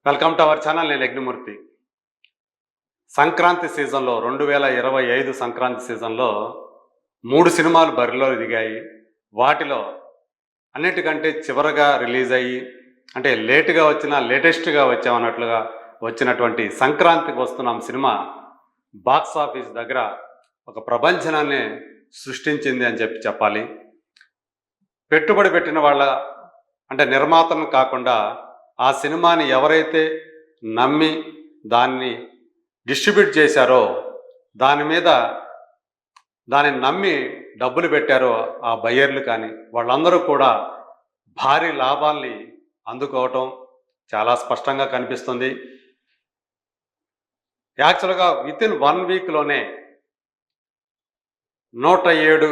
Welcome to our channel. నేను యజ్ఞమూర్తి. సంక్రాంతి సీజన్లో 2025 సంక్రాంతి సీజన్లో 3 సినిమాలు బరిలో దిగాయి. వాటిలో అన్నిటికంటే చివరగా రిలీజ్ అయ్యి అంటే లేటుగా వచ్చినా లేటెస్ట్గా వచ్చామన్నట్లుగా వచ్చినటువంటి సంక్రాంతికి వస్తున్నాం సినిమా బాక్స్ ఆఫీస్ దగ్గర ఒక ప్రపంచనాన్ని సృష్టించింది అని చెప్పాలి. పెట్టుబడి పెట్టిన వాళ్ళ అంటే నిర్మాతను కాకుండా ఆ సినిమాని ఎవరైతే నమ్మి దాన్ని డిస్ట్రిబ్యూట్ చేశారో దానిని నమ్మి డబ్బులు పెట్టారో ఆ బయ్యర్లు కానీ వాళ్ళందరూ కూడా భారీ లాభాల్ని అందుకోవటం చాలా స్పష్టంగా కనిపిస్తుంది. యాక్చువల్గా వితిన్ 1 వీక్లోనే 107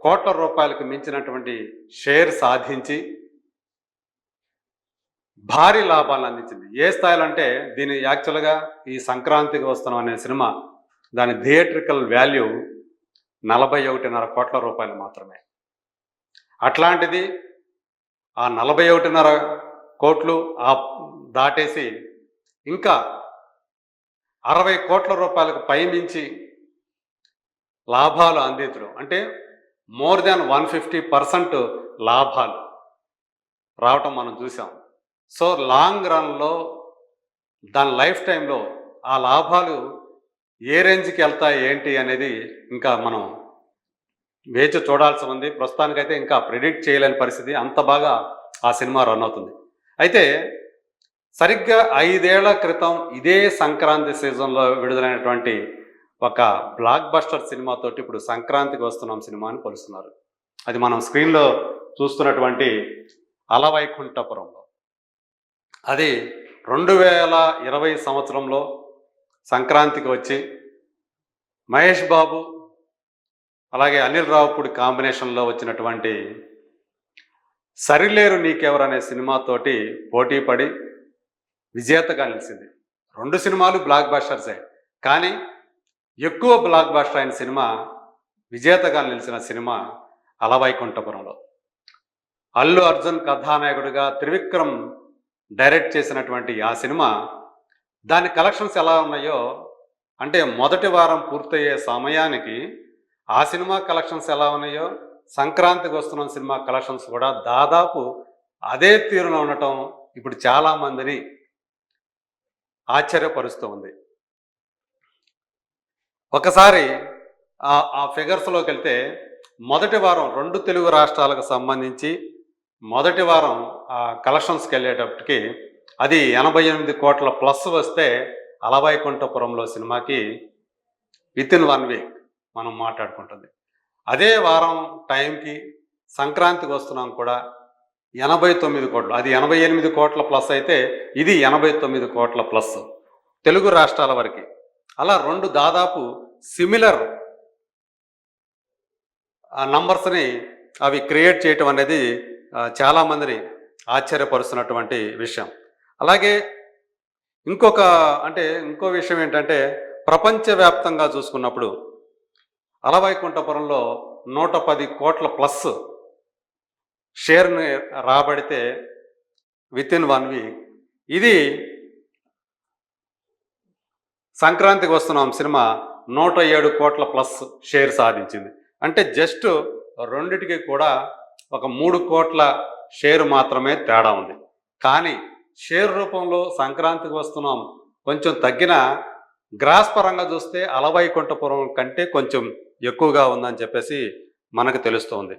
కోట్ల రూపాయలకు మించినటువంటి షేర్ సాధించి భారీ లాభాలను అందించింది. ఏ స్థాయిలో అంటే దీని యాక్చువల్గా ఈ సంక్రాంతికి వస్తున్నాం అనే సినిమా దాని థియేట్రికల్ వాల్యూ 41.5 కోట్ల రూపాయలు మాత్రమే. అట్లాంటిది ఆ 41.5 కోట్లు దాటేసి ఇంకా 60 కోట్ల రూపాయలకు పైమించి లాభాలు అందించడం అంటే మోర్ దాన్ 150% లాభాలు రావటం మనం చూసాం. సో లాంగ్ రన్లో దాని లైఫ్ టైంలో ఆ లాభాలు ఏ రేంజ్కి వెళ్తాయి ఏంటి అనేది ఇంకా మనం వేచి చూడాల్సి ఉంది. ప్రస్తుతానికైతే ఇంకా ప్రిడిక్ట్ చేయలేని పరిస్థితి, అంత బాగా ఆ సినిమా రన్ అవుతుంది. అయితే సరిగ్గా 5 ఏళ్ల క్రితం ఇదే సంక్రాంతి సీజన్లో విడుదలైనటువంటి ఒక బ్లాక్ బస్టర్ సినిమాతోటి ఇప్పుడు సంక్రాంతికి వస్తున్నాం సినిమాని పోలుస్తున్నారు. అది మనం స్క్రీన్లో చూస్తున్నటువంటి అలవైకుంఠపురంలో, అది 2020 సంవత్సరంలో సంక్రాంతికి వచ్చి మహేష్ బాబు అలాగే అనిల్ రావుపూడి కాంబినేషన్లో వచ్చినటువంటి సరిలేరు నీకెవరు అనే సినిమాతోటి పోటీ పడి విజేతగా నిలిచింది. 2 సినిమాలు బ్లాక్ బస్టర్సే, కానీ ఎక్కువ బ్లాక్ బస్టర్ అయిన సినిమా, విజేతగా నిలిచిన సినిమా అలవైకుంఠపురంలో. అల్లు అర్జున్ కథానాయకుడిగా త్రివిక్రమ్ డైరెక్ట్ చేసినటువంటి ఆ సినిమా దాని కలెక్షన్స్ ఎలా ఉన్నాయో అంటే మొదటి వారం పూర్తయ్యే సమయానికి ఆ సినిమా కలెక్షన్స్ ఎలా ఉన్నాయో సంక్రాంతికి వస్తున్న సినిమా కలెక్షన్స్ కూడా దాదాపు అదే తీరులో ఉండటం ఇప్పుడు చాలామందిని ఆశ్చర్యపరుస్తూ ఉంది. ఒకసారి ఆ ఫిగర్స్లోకి వెళ్తే మొదటి వారం 2 తెలుగు రాష్ట్రాలకు సంబంధించి మొదటి వారం కలెక్షన్స్కి వెళ్ళేటప్పటికి అది 88 కోట్ల ప్లస్ వస్తే అలవైకుంఠపురంలో సినిమాకి వితిన్ 1 వీక్ మనం మాట్లాడుకుంటుంది. అదే వారం టైంకి సంక్రాంతికి వస్తున్నాం కూడా 89 కోట్లు, అది 88 కోట్ల ప్లస్ అయితే ఇది 89 కోట్ల ప్లస్ తెలుగు రాష్ట్రాల వరకు. అలా 2 దాదాపు సిమిలర్ నంబర్స్ని అవి క్రియేట్ చేయటం అనేది చాలామందిని ఆశ్చర్యపరుస్తున్నటువంటి విషయం. అలాగే ఇంకో విషయం ఏంటంటే ప్రపంచవ్యాప్తంగా చూసుకున్నప్పుడు అలవైకుంఠపురంలో 110 కోట్ల ప్లస్ షేర్ని రాబడితే వితిన్ 1 వీక్ ఇది సంక్రాంతికి వస్తున్నాం సినిమా 107 కోట్ల ప్లస్ షేర్ సాధించింది. అంటే జస్ట్ రెండిటికి కూడా ఒక 3 కోట్ల షేర్ మాత్రమే తేడా ఉంది. కానీ షేర్ రూపంలో సంక్రాంతికి వస్తున్నాం కొంచెం తగ్గిన, గ్రాస్ పరంగా చూస్తే అలవైకుంఠపురం కంటే కొంచెం ఎక్కువగా ఉందని చెప్పేసి మనకు తెలుస్తోంది.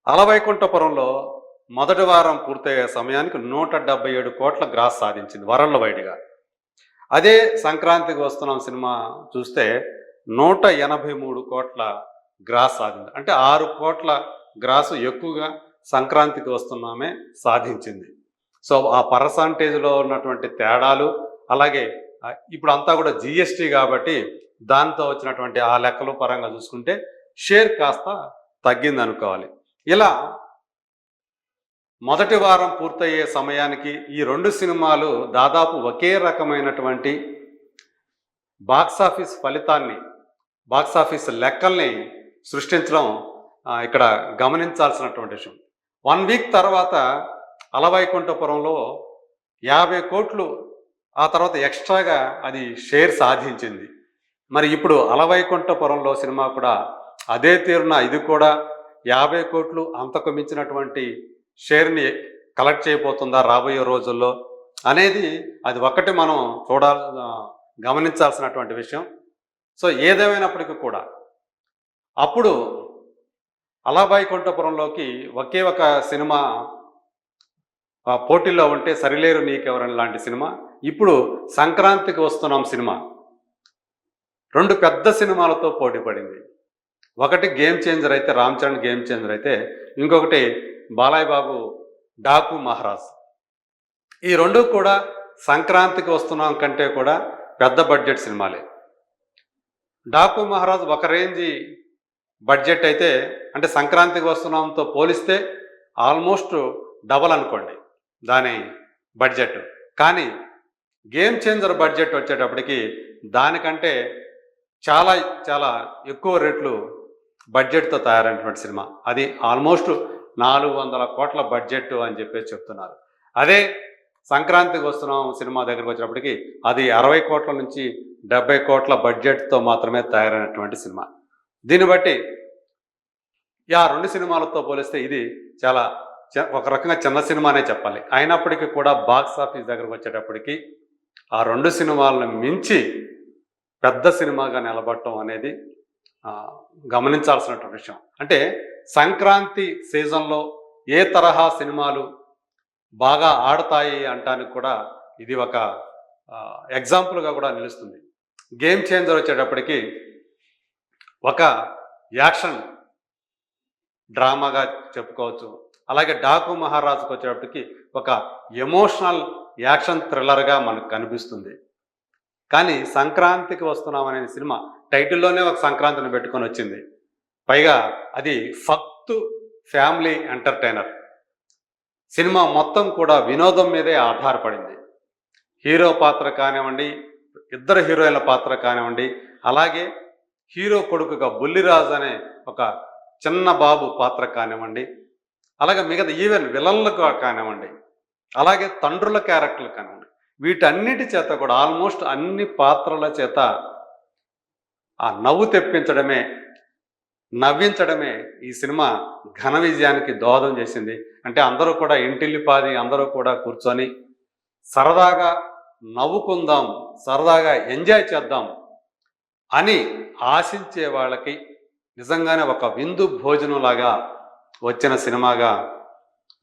అలవైకుంఠపురంలో మొదటి వారం పూర్తయ్యే సమయానికి 177 కోట్ల గ్రాస్ సాధించింది వరల్డ్ వైడ్గా. అదే సంక్రాంతికి వస్తున్నాం సినిమా చూస్తే 183 కోట్ల గ్రాస్ సాధించింది. అంటే 6 కోట్ల గ్రాసు ఎక్కువగా సంక్రాంతికి వస్తున్నామే సాధించింది. సో ఆ పర్సంటేజ్లో ఉన్నటువంటి తేడాలు, అలాగే ఇప్పుడు అంతా కూడా జిఎస్టీ కాబట్టి దాంతో వచ్చినటువంటి ఆ లెక్కల పరంగా చూసుకుంటే షేర్ కాస్త తగ్గింది అనుకోవాలి. ఇలా మొదటి వారం పూర్తయ్యే సమయానికి ఈ 2 సినిమాలు దాదాపు ఒకే రకమైనటువంటి బాక్సాఫీస్ ఫలితాన్ని, బాక్సాఫీస్ లెక్కల్ని సృష్టించడం ఇక్కడ గమనించాల్సినటువంటి విషయం. 1 వీక్ తర్వాత అలవైకుంఠపురంలో 50 కోట్లు ఆ తర్వాత ఎక్స్ట్రాగా అది షేర్ సాధించింది. మరి ఇప్పుడు అలవైకుంఠపురంలో సినిమా కూడా అదే తీరున ఇది కూడా 50 కోట్లు అంతకు మించినటువంటి షేర్‌ని కలెక్ట్ చేయబోతుందా రాబోయే రోజుల్లో అనేది అది ఒక్కటి మనం గమనించాల్సినటువంటి విషయం. సో ఏదేమైనప్పటికీ కూడా అప్పుడు అలవైకుంఠపురంలోకి ఒకే ఒక సినిమా పోటీల్లో ఉంటే 'సరిలేరు నీకెవరని' లాంటి సినిమా, ఇప్పుడు 'సంక్రాంతికి వస్తున్నాం' సినిమా 2 పెద్ద సినిమాలతో పోటీ పడింది. ఒకటి గేమ్ చేంజర్ అయితే 'రామ్ చరణ్' గేమ్ చేంజర్ అయితే, ఇంకొకటి బాలయ్య బాబు 'డాకు మహారాజ్'. ఈ 2 కూడా 'సంక్రాంతికి వస్తున్నాం' కంటే కూడా పెద్ద బడ్జెట్ సినిమాలే. 'డాకు మహారాజ్' ఒక రేంజి బడ్జెట్ అయితే, అంటే 'సంక్రాంతికి వస్తున్నాం'తో పోలిస్తే ఆల్మోస్ట్ డబల్ అనుకోండి దాని బడ్జెట్. కానీ గేమ్ చేంజర్ బడ్జెట్ వచ్చేటప్పటికి దానికంటే చాలా చాలా ఎక్కువ రెట్లు బడ్జెట్‌తో తయారైనటువంటి సినిమా. అది ఆల్మోస్ట్ 400 కోట్ల బడ్జెట్ అని చెప్పేసి చెప్తున్నారు. అదే 'సంక్రాంతికి వస్తున్నాం' సినిమా దగ్గరికి వచ్చేటప్పటికి అది 60 కోట్ల నుంచి 70 కోట్ల బడ్జెట్‌తో మాత్రమే తయారైనటువంటి సినిమా. దీన్ని బట్టి ఆ 2 సినిమాలతో పోలిస్తే ఇది చాలా ఒక రకంగా చిన్న సినిమానే చెప్పాలి. అయినప్పటికీ కూడా బాక్స్ ఆఫీస్ దగ్గరకు వచ్చేటప్పటికి ఆ 2 సినిమాలను మించి పెద్ద సినిమాగా నిలబడటం అనేది గమనించాల్సినటువంటి విషయం. అంటే సంక్రాంతి సీజన్‌లో ఏ తరహా సినిమాలు బాగా ఆడతాయి అంటానికి కూడా ఇది ఒక ఎగ్జాంపుల్‌గా కూడా నిలుస్తుంది. గేమ్ చేంజర్ వచ్చేటప్పటికి ఒక యాక్షన్ డ్రామాగా చెప్పుకోవచ్చు. అలాగే 'డాకు మహారాజు'కి వచ్చేటప్పటికి ఒక ఎమోషనల్ యాక్షన్ థ్రిల్లర్‌గా మనకు కనిపిస్తుంది. కానీ 'సంక్రాంతికి వస్తున్నాం' అనే సినిమా టైటిల్‌లోనే ఒక సంక్రాంతిని పెట్టుకొని వచ్చింది. పైగా అది ఫక్తు ఫ్యామిలీ ఎంటర్‌టైనర్. సినిమా మొత్తం కూడా వినోదం మీదే ఆధారపడింది. హీరో పాత్ర కానివ్వండి, ఇద్దరు హీరోయిన్ల పాత్ర కానివ్వండి, అలాగే హీరో కొడుకుగా బుల్లిరాజు అనే ఒక చిన్న బాబు పాత్ర కానివ్వండి, అలాగే మిగతా ఈవెన్ విలన్లకు కానివ్వండి, అలాగే తండ్రుల క్యారెక్టర్లు కానివ్వండి, వీటన్నిటి చేత కూడా ఆల్మోస్ట్ అన్ని పాత్రల చేత ఆ నవ్వు తెప్పించడమే, నవ్వించడమే ఈ సినిమా ఘన విజయానికి దోహదం చేసింది. అంటే అందరూ కూడా ఇంటిల్లిపాది అందరూ కూడా కూర్చొని సరదాగా నవ్వుకుందాం, సరదాగా ఎంజాయ్ చేద్దాం అని ఆశించే వాళ్ళకి నిజంగానే ఒక విందు భోజనంలాగా వచ్చిన సినిమాగా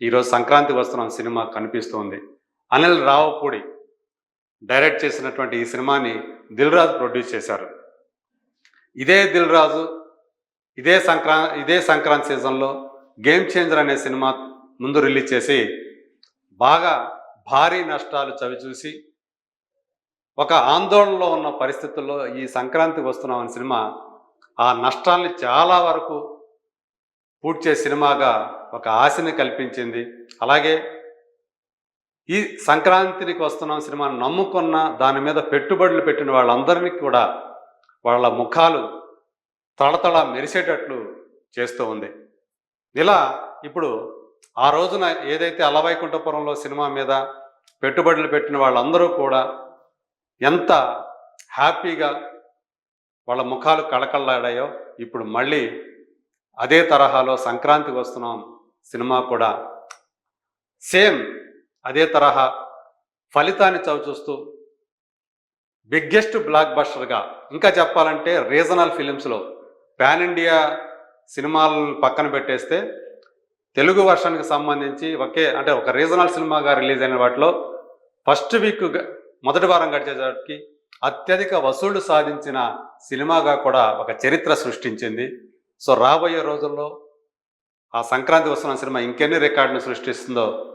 ఈరోజు 'సంక్రాంతికి వస్తున్నాం' సినిమా కనిపిస్తోంది. అనిల్ రావుపూడి డైరెక్ట్ చేసినటువంటి ఈ సినిమాని దిల్ రాజు ప్రొడ్యూస్ చేశారు. ఇదే దిల్ రాజు ఇదే సంక్రాంతి సీజన్లో గేమ్ చేంజర్ అనే సినిమా ముందు రిలీజ్ చేసి బాగా భారీ నష్టాలు చవిచూసి ఒక ఆందోళనలో ఉన్న పరిస్థితుల్లో ఈ 'సంక్రాంతికి వస్తున్నాం' అనే సినిమా ఆ నష్టాల్ని చాలా వరకు పూడ్చే సినిమాగా ఒక ఆశని కల్పించింది. అలాగే ఈ 'సంక్రాంతికి వస్తున్నాం' సినిమాను నమ్ముకున్న దాని మీద పెట్టుబడులు పెట్టిన వాళ్ళందరినీ కూడా వాళ్ళ ముఖాలు తళతళ మెరిసేటట్లు చేస్తూ ఉంది. ఇలా ఇప్పుడు ఆ రోజున ఏదైతే అలవైకుంఠపురంలో సినిమా మీద పెట్టుబడులు పెట్టిన వాళ్ళందరూ కూడా ఎంత హ్యాపీగా వాళ్ళ ముఖాలు కళకళలాడాయో, ఇప్పుడు మళ్ళీ అదే తరహాలో 'సంక్రాంతికి వస్తున్నాం' సినిమా కూడా సేమ్ అదే తరహా ఫలితాన్ని చవిచూస్తూ బిగ్గెస్ట్ బ్లాక్ బస్టర్గా, ఇంకా చెప్పాలంటే రీజనల్ ఫిలిమ్స్లో పాన్ ఇండియా సినిమాలను పక్కన పెట్టేస్తే తెలుగు వర్షన్కి సంబంధించి ఒక రీజనల్ సినిమాగా రిలీజ్ అయిన వాటిలో ఫస్ట్ వీక్ మొదటి వారం గడిచేసరికి అత్యధిక వసూళ్లు సాధించిన సినిమాగా కూడా ఒక చరిత్ర సృష్టించింది. సో రాబోయే రోజుల్లో ఆ 'సంక్రాంతికి వస్తున్నాం' సినిమా ఇంకెన్ని రికార్డులు సృష్టిస్తుందో